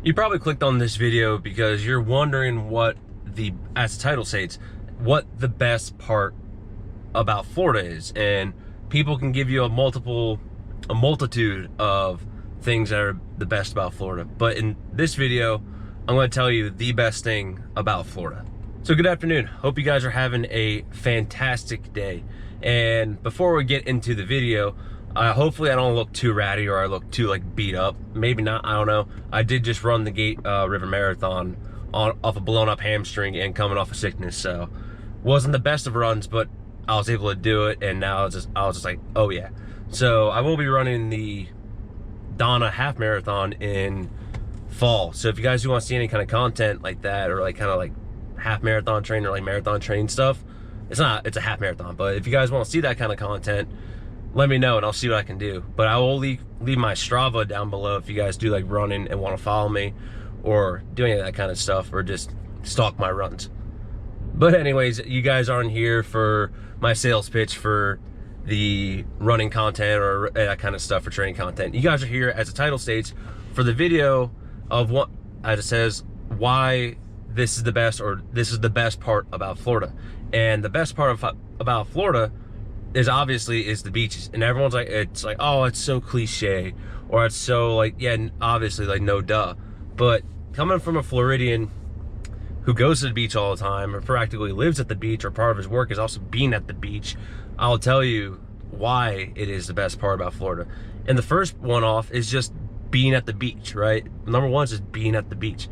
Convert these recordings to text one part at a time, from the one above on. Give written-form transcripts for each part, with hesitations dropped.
You probably clicked on this video because you're wondering what as the title states, what the best part about Florida is. And people can give you a multitude of things that are the best about Florida. But in this video, I'm going to tell you the best thing about Florida. So good afternoon. Hope you guys are having a fantastic day. And before we get into the video, hopefully I don't look too ratty or I look too like beat up. Maybe not, I don't know. I did just run the Gate River Marathon off a blown up hamstring and coming off of sickness. So wasn't the best of runs, but I was able to do it. And now I was just like, oh yeah. So I will be running the Donna half marathon in fall. So if you guys do want to see any kind of content like that, or like kind of like half marathon training or like marathon training stuff, it's a half marathon, but if you guys want to see that kind of content, let me know and I'll see what I can do. But I will leave my Strava down below if you guys do like running and want to follow me or do any of that kind of stuff, or just stalk my runs. But anyways, you guys aren't here for my sales pitch for the running content or that kind of stuff for training content. You guys are here, as the title states, for the video of what, as it says, why this is the best, or this is the best part about Florida. And the best part about Florida is obviously the beaches. And everyone's like, it's like, oh, it's so cliche, or it's so like, yeah, obviously, like, no duh. But coming from a Floridian who goes to the beach all the time, or practically lives at the beach, or part of his work is also being at the beach, I'll tell you why it is the best part about Florida. And the first one off is just being at the beach, right? Number one is just being at the beach.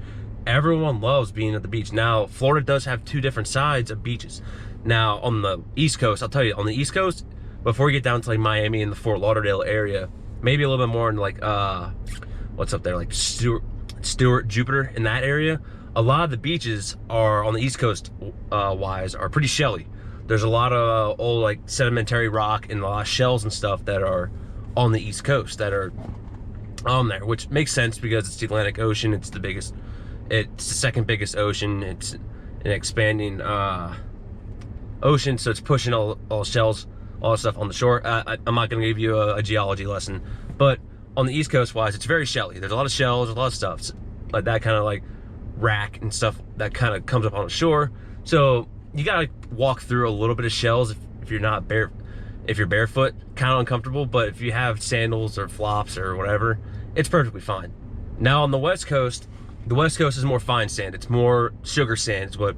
Everyone loves being at the beach. Now, Florida does have two different sides of beaches. Now, on the East Coast, I'll tell you, on the East Coast, before you get down to like Miami and the Fort Lauderdale area, maybe a little bit more in like, what's up there, like Stewart, Jupiter, in that area, a lot of the beaches are on the East Coast wise are pretty shelly. There's a lot of old like sedimentary rock and a lot of shells and stuff that are on the East Coast that are on there, which makes sense because it's the Atlantic Ocean. It's the second biggest ocean. It's an expanding ocean, so it's pushing all shells, all stuff on the shore. I'm not going to give you a geology lesson, but on the East Coast wise, it's very shelly. There's a lot of shells, a lot of stuff like that, kind of like rack and stuff that kind of comes up on the shore. So you gotta walk through a little bit of shells if you're barefoot, kind of uncomfortable. But if you have sandals or flops or whatever, it's perfectly fine. Now on the West Coast is more fine sand. It's more sugar sand is what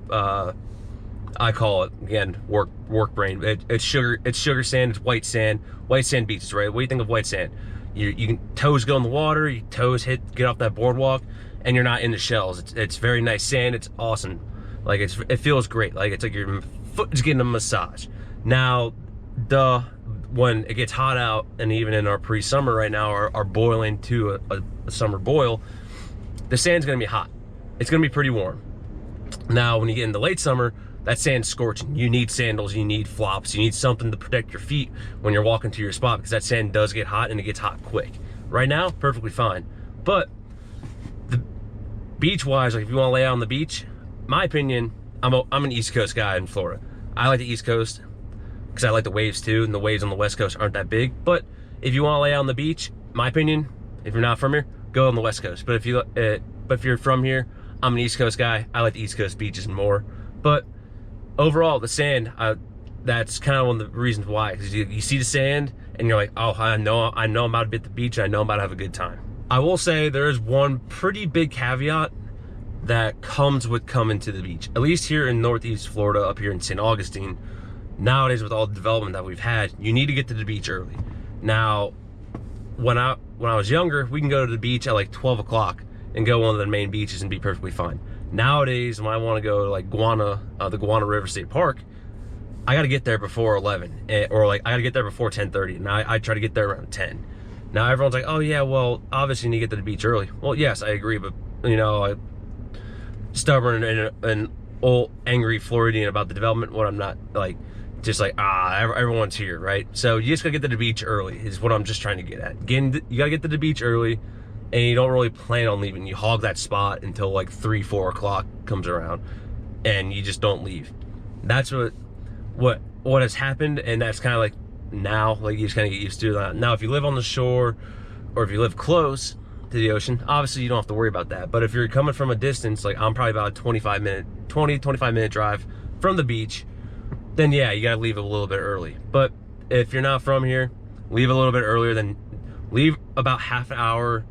I call it. Again, work brain. It's sugar sand. It's white sand beaches, right? What do you think of white sand? You can toes go in the water, your toes get off that boardwalk, and you're not in the shells. It's very nice sand. It's awesome. Like it feels great. Like it's like your foot is getting a massage. Now, when it gets hot out, and even in our pre-summer right now, are boiling to a summer boil, the sand's gonna be hot. It's gonna be pretty warm. Now, when you get into late summer, that sand's scorching. You need sandals, you need flops, you need something to protect your feet when you're walking to your spot, because that sand does get hot and it gets hot quick. Right now, perfectly fine. But the beach-wise, like if you want to lay out on the beach, my opinion, I'm an East Coast guy in Florida. I like the East Coast because I like the waves too, and the waves on the West Coast aren't that big. But if you want to lay out on the beach, my opinion, if you're not from here, go on the West Coast. But if you're from here, I'm an East Coast guy. I like the East Coast beaches more. But overall, the sand, that's kind of one of the reasons why. Because you see the sand and you're like, oh, I know I'm about to be at the beach. I know I'm about to have a good time. I will say there is one pretty big caveat that comes with coming to the beach. At least here in Northeast Florida, up here in St. Augustine, nowadays with all the development that we've had, you need to get to the beach early. Now, when I was younger, we can go to the beach at like 12 o'clock and go one of the main beaches and be perfectly fine. Nowadays, when I want to go to like the Guana River State Park, I got to get there before 11, or like I got to get there before 10:30, and I try to get there around 10. Now everyone's like, oh yeah, well obviously you need to get to the beach early. Well, yes, I agree, but you know, stubborn and old angry Floridian about the development, what I'm not like, just like, everyone's here, right? So you just gotta get to the beach early is what I'm just trying to get at. You gotta get to the beach early, and you don't really plan on leaving. You hog that spot until like 3-4 o'clock comes around, and you just don't leave. That's what has happened, and that's kind of like now, like you just kind of get used to that. Now, if you live on the shore, or if you live close, to the ocean, obviously you don't have to worry about that. But if you're coming from a distance, like I'm probably about a 25 minute drive from the beach, then yeah, you gotta leave a little bit early. But if you're not from here, leave a little bit earlier, than leave about half an hour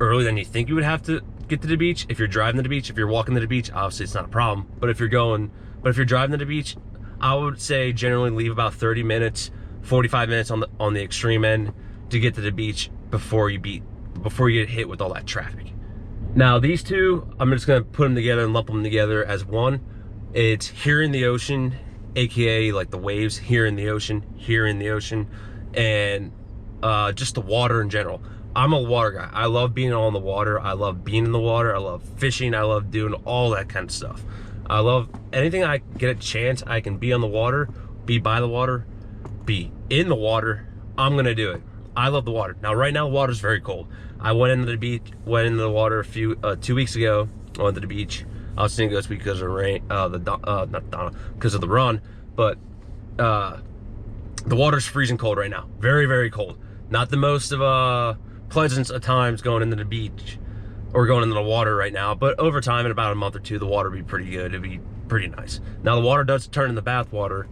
earlier than you think you would have to get to the beach. If you're driving to the beach, if you're walking to the beach, obviously it's not a problem. But if you're driving to the beach, I would say generally leave about 30 minutes, 45 minutes on the extreme end to get to the beach before you get hit with all that traffic. Now these two, I'm just gonna put them together and lump them together as one. It's here in the ocean, aka like the waves here in the ocean, and just the water in general. I'm a water guy. I love being on the water. I love being in the water. I love fishing. I love doing all that kind of stuff. I love anything I get a chance I can be on the water, be by the water, be in the water, I'm gonna do it. I love the water. Now right now the water's very cold. I went into the water 2 weeks ago. I went to the beach. I was thinking this week because of rain, because of the run, but the water's freezing cold right now. Very, very cold. Not the most of pleasant at times going into the beach or going into the water right now, but over time, in about a month or two, the water will be pretty good. It'll be pretty nice. Now the water does turn in the bath water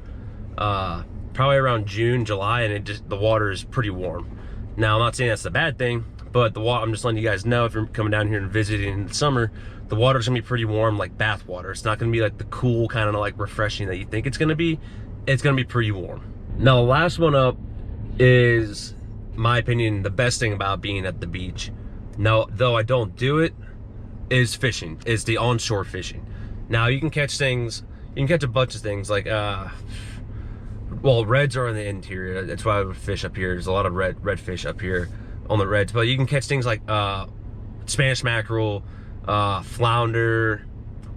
probably around June, July, and the water is pretty warm. Now I'm not saying that's a bad thing, but I'm just letting you guys know, if you're coming down here and visiting in the summer, the water's gonna be pretty warm, like bath water. It's not gonna be like the cool kind of like refreshing that you think it's gonna be. It's gonna be pretty warm. Now the last one up is, in my opinion, the best thing about being at the beach. Now, though I don't do it, is fishing. It's the onshore fishing. Now you can catch things, you can catch a bunch of things like, well, reds are in the interior. That's why I would fish up here. There's a lot of red fish up here on the reds, but you can catch things like Spanish mackerel, flounder,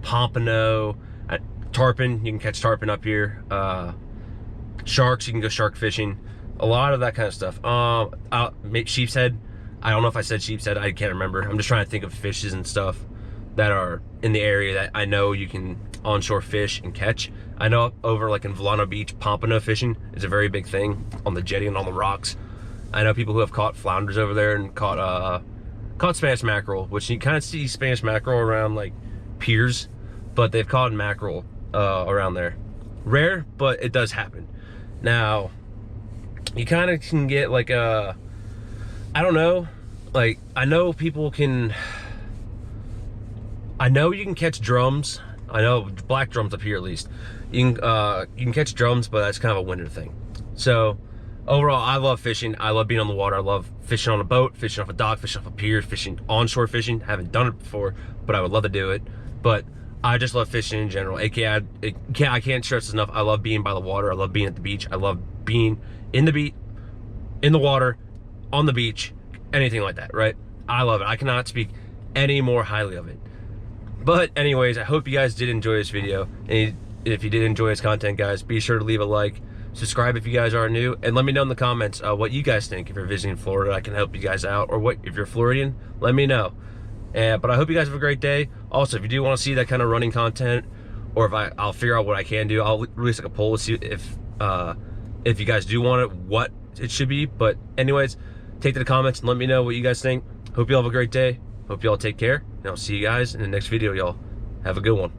pompano, tarpon. You can catch tarpon up here. Sharks, you can go shark fishing. A lot of that kind of stuff. Sheep's head. I don't know if I said sheep's head. I can't remember. I'm just trying to think of fishes and stuff that are in the area that I know you can onshore fish and catch. I know over like in Volano Beach, pompano fishing is a very big thing on the jetty and on the rocks. I know people who have caught flounders over there and caught Spanish mackerel, which you kind of see Spanish mackerel around like piers, but they've caught mackerel around there. Rare, but it does happen. Now, you kind of can get like I don't know, like I know you can catch drums. I know black drums up here at least. You can catch drums, but that's kind of a winter thing. So overall, I love fishing. I love being on the water. I love fishing on a boat, fishing off a dock, fishing off a pier, fishing onshore fishing. Haven't done it before, but I would love to do it. But I just love fishing in general. AKA, I can't stress this enough. I love being by the water. I love being at the beach. I love being in the water, on the beach, anything like that, right? I love it. I cannot speak any more highly of it. But anyways, I hope you guys did enjoy this video. And if you did enjoy this content, guys, be sure to leave a like, subscribe if you guys are new, and let me know in the comments what you guys think. If you're visiting Florida, I can help you guys out, or if you're Floridian, let me know. But I hope you guys have a great day. Also, if you do want to see that kind of running content, or if I'll figure out what I can do, I'll release like a poll to see if you guys do want it, what it should be. But anyways, take to the comments and let me know what you guys think. Hope you all have a great day. Hope you all take care, and I'll see you guys in the next video, y'all. Have a good one.